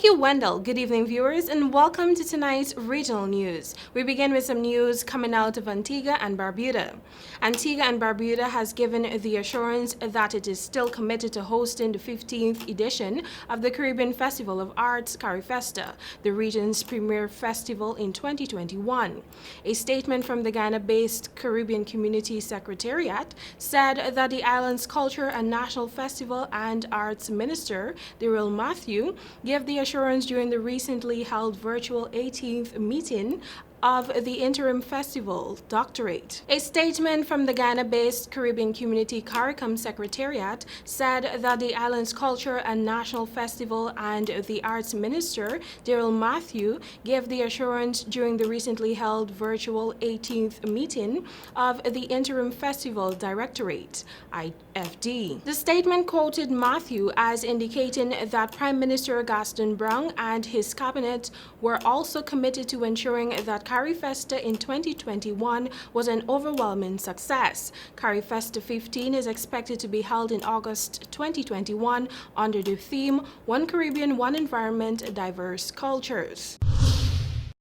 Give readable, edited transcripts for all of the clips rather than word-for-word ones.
Thank you, Wendell. Good evening, viewers, and welcome to tonight's regional news. We begin with some news coming out of Antigua and Barbuda. Antigua and Barbuda has given the assurance that it is still committed to hosting the 15th edition of the Caribbean Festival of Arts, CariFesta, the region's premier festival in 2021. A statement from the Ghana-based Caribbean Community Secretariat said that the island's Culture and National Festival and Arts Minister, Daryl Matthew, gave the assurance during the recently held virtual 18th meeting of the interim festival doctorate. A statement from the Ghana-based Caribbean Community CARICOM Secretariat said that the island's Culture and National Festival and the Arts Minister, Daryl Matthew, gave the assurance during the recently held virtual 18th meeting of the interim festival directorate, IFD. The statement quoted Matthew as indicating that Prime Minister Gaston Brown and his cabinet were also committed to ensuring that CariFesta in 2021 was an overwhelming success. CariFesta 15 is expected to be held in August 2021 under the theme One Caribbean, One Environment, Diverse Cultures.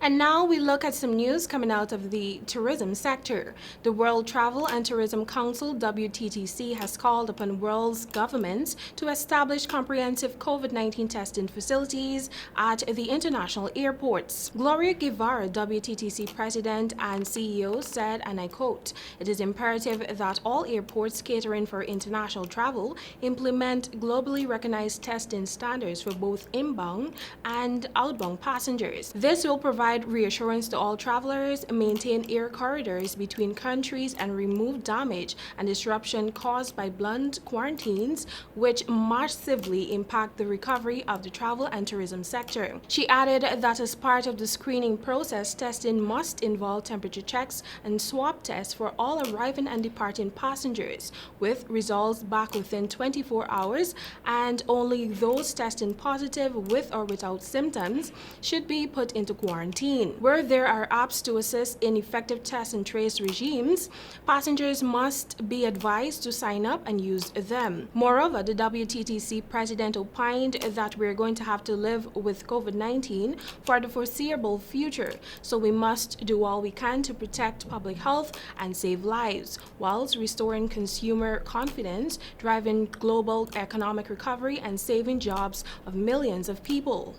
And now we look at some news coming out of the tourism sector. The World Travel and Tourism Council, WTTC, has called upon world governments to establish comprehensive COVID-19 testing facilities at the international airports. Gloria Guevara, WTTC President and CEO, said, and I quote, "It is imperative that all airports catering for international travel implement globally recognized testing standards for both inbound and outbound passengers. This will provide reassurance to all travelers, maintain air corridors between countries, and remove damage and disruption caused by blunt quarantines, which massively impact the recovery of the travel and tourism sector." She added that as part of the screening process, testing must involve temperature checks and swab tests for all arriving and departing passengers, with results back within 24 hours, and only those testing positive with or without symptoms should be put into quarantine. Where there are apps to assist in effective test and trace regimes, passengers must be advised to sign up and use them. Moreover, the WTTC president opined that we're going to have to live with COVID-19 for the foreseeable future, so we must do all we can to protect public health and save lives, whilst restoring consumer confidence, driving global economic recovery, and saving jobs of millions of people.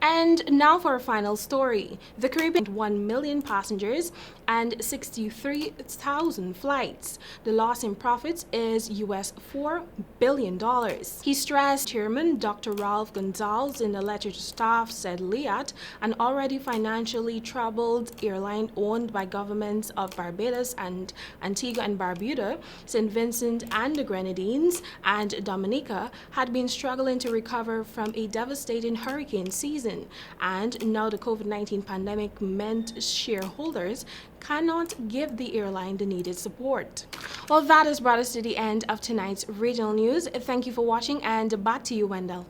And now for a final story. The Caribbean 1 million passengers and 63,000 flights. The loss in profits is US $4 billion. He stressed Chairman Dr. Ralph Gonzalez in a letter to staff said Liat, an already financially troubled airline owned by governments of Barbados and Antigua and Barbuda, St. Vincent and the Grenadines, and Dominica, had been struggling to recover from a devastating hurricane season. And now the COVID-19 pandemic meant shareholders cannot give the airline the needed support. Well, that has brought us to the end of tonight's regional news. Thank you for watching, and back to you, Wendell.